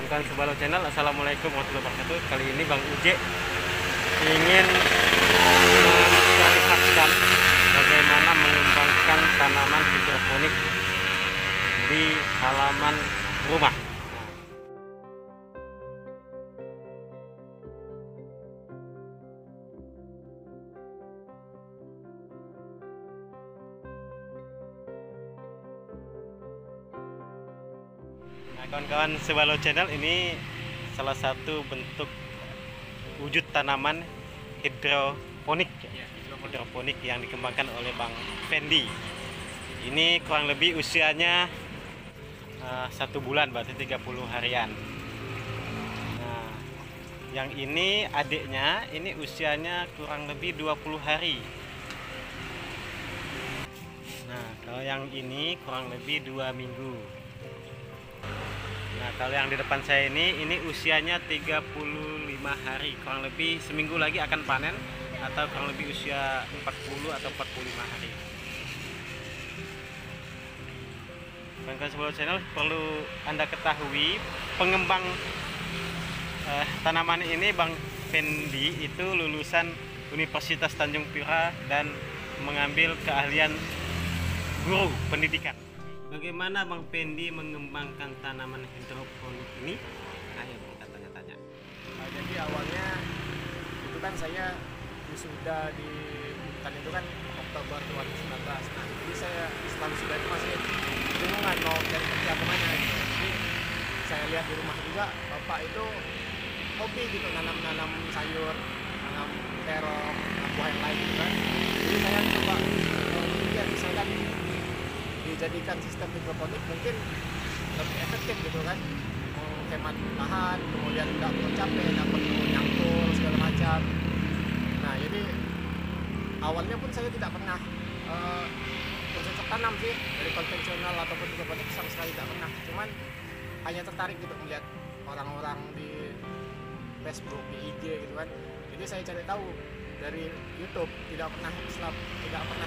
Kawan-kawan Sebalo Channel, Assalamualaikum warahmatullahi wabarakatuh. Kali ini Bang Uje ingin memperlihatkan bagaimana mengembangkan tanaman hidroponik di halaman rumah. Nah, kawan-kawan Sebalo Channel, ini salah satu bentuk wujud tanaman hidroponik yang dikembangkan oleh Bang Fendi. Ini kurang lebih usianya 1 bulan, berarti 30 harian. Nah, yang ini adiknya, ini usianya kurang lebih 20 hari. Nah, kalau yang ini kurang lebih 2 minggu. Nah, kalau yang di depan saya ini usianya 35 hari, kurang lebih seminggu lagi akan panen, atau kurang lebih usia 40 atau 45 hari. Kawan-kawan Sebalo Channel, perlu Anda ketahui, pengembang tanaman ini Bang Fendi itu lulusan Universitas Tanjung Pura dan mengambil keahlian guru pendidikan. Bagaimana Bang Fendi mengembangkan tanaman hidroponik ini? Ayo kita tanya-tanya. Jadi awalnya itu kan saya wisuda di hutan itu kan Oktober 2019. Nah, jadi saya setelah wisuda itu masih bingungan mau cari kerja kemana. Jadi saya lihat di rumah juga bapak itu hobi gitu nanam sayur, nanam terong, nanam buah yang lain gitu kan. Jadi saya coba pikir misalkan dijadikan sistem hidroponik mungkin lebih efektif gitu kan, menghemat lahan, kemudian nggak perlu capek, nggak perlu nyangkul segala macam. Nah, jadi awalnya pun saya tidak pernah bercocok tanam sih dari konvensional ataupun hidroponik, sama sekali tidak pernah. Cuman hanya tertarik gitu melihat orang-orang di Facebook, di IG gitu kan. Jadi saya cari tahu dari YouTube, tidak pernah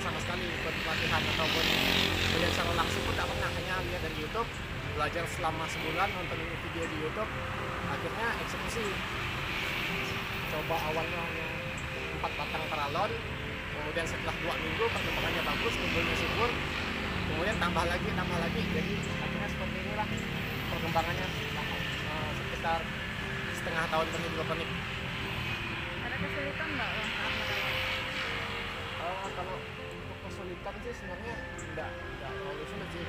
sama sekali ikut pelatihan ataupun melihat secara langsung pun tidak pernah, hanya lihat dari YouTube, belajar selama sebulan, nonton video di YouTube, akhirnya eksekusi. Coba awalnya hanya 4 batang paralon, kemudian setelah 2 minggu perkembangannya bagus, tumbuhnya subur, kemudian tambah lagi, jadi akhirnya seperti inilah perkembangannya sekitar setengah tahun berhidroponik. Ada kesulitan nggak Bang saat merawat? Kalau untuk kesulitan sih sebenarnya enggak terlalu sulit sih,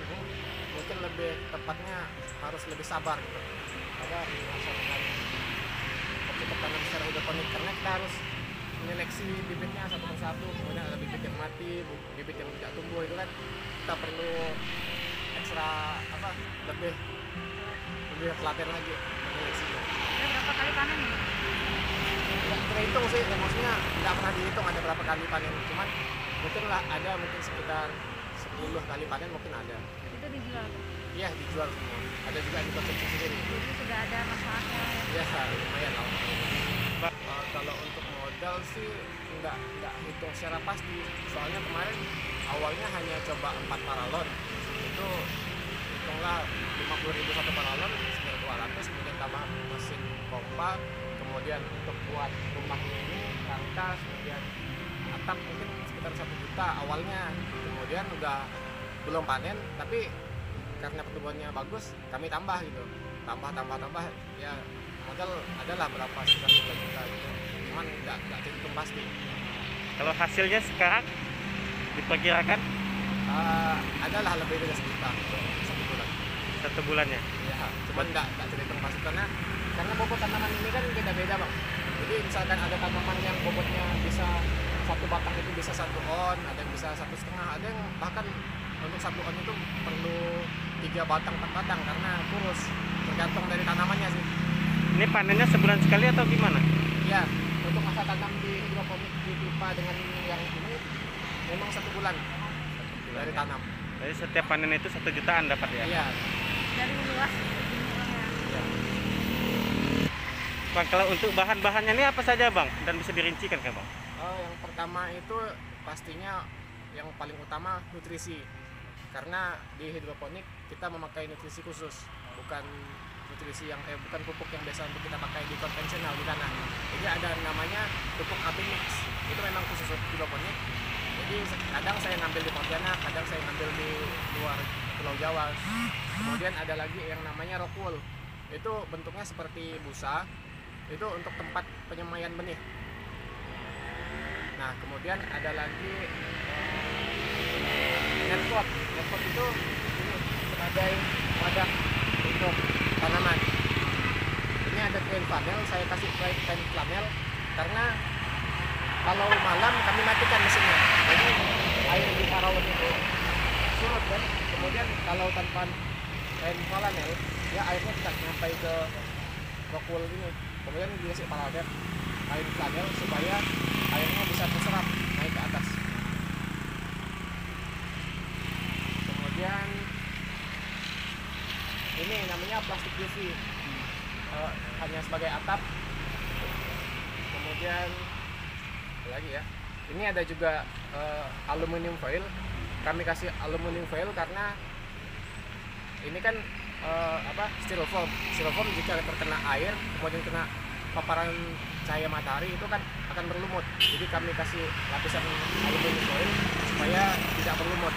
mungkin lebih tepatnya harus lebih sabar gitu. Sabar melaksanakan bercocok tanam secara hidroponik, karena kita harus menyeleksi bibitnya satu persatu, kemudian ada bibit yang mati, bibit yang tidak tumbuh, itu kan kita perlu ekstra lebih telaten lagi menyeleksinya. Ada berapa kali panen nih? Nggak terhitung sih, maksudnya nggak pernah dihitung ada berapa kali panen, cuman mungkin sekitar 10 kali panen mungkin ada. Itu dijual? Iya, dijual semua. Ada juga yang dikonsumsi sendiri. Jadi sudah ada manfaatnya? Iya, lumayan lah. Kalau untuk modal sih nggak hitung secara pasti, soalnya kemarin awalnya hanya coba 4 paralon, itu hitunglah 50.000 satu paralon, sekitar 200, kemudian tambah mesin pompa, kemudian untuk buat rumahnya ini rangka, kemudian atap mungkin sekitar 1 juta awalnya. Kemudian udah belum panen, tapi karena pertumbuhannya bagus, kami tambah gitu, tambah ya, modal adalah berapa, sekitar 2 juta gitu, cuman nggak terhitung pasti. Kalau hasilnya sekarang diperkirakan Adalah lebih dari 1 juta 1 bulan. 1 bulannya. Ya, cuman nggak terhitung pasti karena bobot tanaman ini kan beda-beda Bang. Jadi misalkan ada tanaman yang bobotnya bisa 1 batang itu bisa 1 on, ada yang bisa 1,5, ada yang bahkan untuk 1 on itu perlu 3 batang 4 batang karena kurus, tergantung dari tanamannya sih. Ini panennya sebulan sekali atau gimana? Ya, untuk masa tanam di hidroponik di pipa dengan yang ini memang 1 bulan dari tanam. Jadi setiap panen itu 1 jutaan dapat ya? Iya. Dari luas jumlahnya? Ya. Bang, kalau untuk bahan-bahannya ini apa saja Bang? Dan bisa dirincikan kan Bang? Yang pertama itu pastinya yang paling utama nutrisi. Karena di hidroponik kita memakai nutrisi khusus, bukan nutrisi yang bukan pupuk yang biasa untuk kita pakai di konvensional di tanah. Jadi ada namanya pupuk AB mix. Itu memang khusus untuk hidroponik. Jadi kadang saya ngambil di Pontianak, kadang saya ngambil di luar Pulau Jawa. Kemudian ada lagi yang namanya rock wool. Itu bentuknya seperti busa. Itu untuk tempat penyemaian benih. Nah, kemudian ada lagi netpot. Netpot itu ini sebagai wadah untuk tanaman. Ini ada kain flanel, saya kasih kain flanel karena kalau malam kami matikan mesinnya. Jadi air di parawan itu surut kan. Kemudian kalau tanpa kain flanel, ya airnya tidak sampai ke rock wool ini. Kemudian dikasih parawan kain flanel supaya airnya bisa terserap naik ke atas. Kemudian ini namanya plastik UV, hanya sebagai atap. Kemudian apa lagi ya, ini ada juga aluminium foil. Kami kasih aluminium foil karena ini kan styrofoam jika terkena air kemudian kena paparan cahaya matahari itu kan akan berlumut. Jadi kami kasih lapisan aluminium foil supaya tidak berlumut.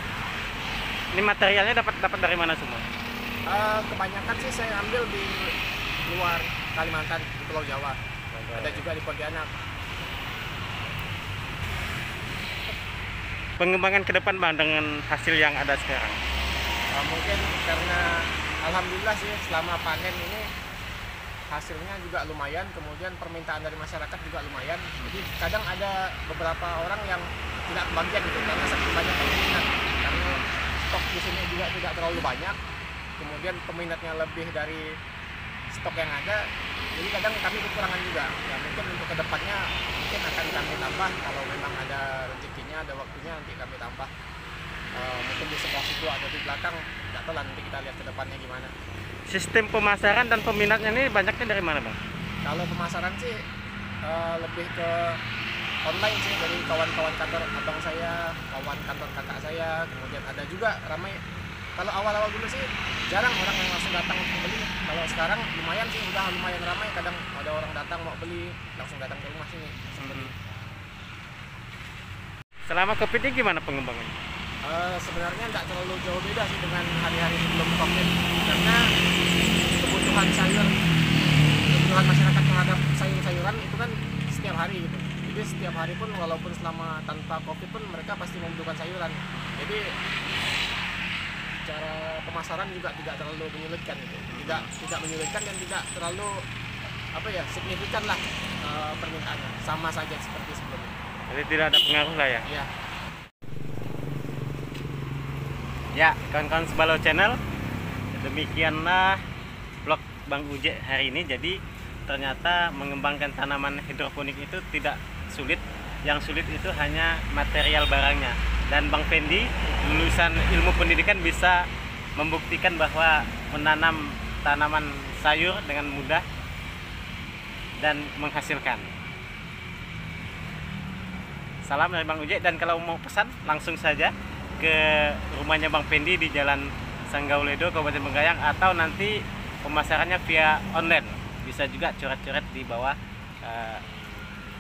Ini materialnya dapat dari mana semua? Kebanyakan sih saya ambil di luar Kalimantan, di Pulau Jawa. Ada juga di Pontianak. Pengembangan ke depan Bang dengan hasil yang ada sekarang? Mungkin karena alhamdulillah sih selama panen ini hasilnya juga lumayan, kemudian permintaan dari masyarakat juga lumayan. Jadi kadang ada beberapa orang yang tidak kebagian gitu karena saking banyak peminat. Karena stok di sini juga tidak terlalu banyak. Kemudian peminatnya lebih dari stok yang ada, jadi kadang kami kekurangan juga. Ya mungkin untuk kedepannya mungkin akan kami tambah kalau memang ada rezekinya, ada waktunya nanti kami tambah. Mungkin di sebelah situ atau di belakang, nggak tahu lah, nanti kita lihat ke depannya gimana. Sistem pemasaran dan peminatnya ini banyaknya dari mana Bang? Kalau pemasaran sih lebih ke online sih, dari kawan-kawan kantor abang saya, kawan kantor kakak saya. Kemudian ada juga ramai. Kalau awal-awal dulu sih jarang orang yang langsung datang untuk beli. Kalau sekarang lumayan sih, udah lumayan ramai. Kadang ada orang datang mau beli, langsung datang ke rumah sini langsung beli. Selama COVID ini gimana pengembangannya? Sebenarnya nggak terlalu jauh beda sih dengan hari-hari sebelum COVID, karena kebutuhan masyarakat terhadap sayur-sayuran itu kan setiap hari gitu. Jadi setiap hari pun walaupun selama tanpa COVID pun mereka pasti membutuhkan sayuran. Jadi cara pemasaran juga tidak terlalu menyulitkan gitu. Tidak menyulitkan dan tidak terlalu signifikan lah permintaannya. Sama saja seperti sebelumnya. Jadi tidak ada pengaruh lah ya? Iya. Ya, kawan-kawan Sebalau Channel, demikianlah vlog Bang Uje hari ini. Jadi ternyata mengembangkan tanaman hidroponik itu tidak sulit. Yang sulit itu hanya material barangnya. Dan Bang Fendi, lulusan ilmu pendidikan, bisa membuktikan bahwa menanam tanaman sayur dengan mudah dan menghasilkan. Salam dari Bang Uje, dan kalau mau pesan langsung saja ke rumahnya Bang Fendi di Jalan Sanggauledo, Kabupaten Bengkayang, atau nanti pemasarannya via online. Bisa juga coret-coret di bawah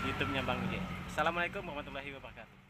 YouTube-nya Bang Uje. Assalamualaikum warahmatullahi wabarakatuh.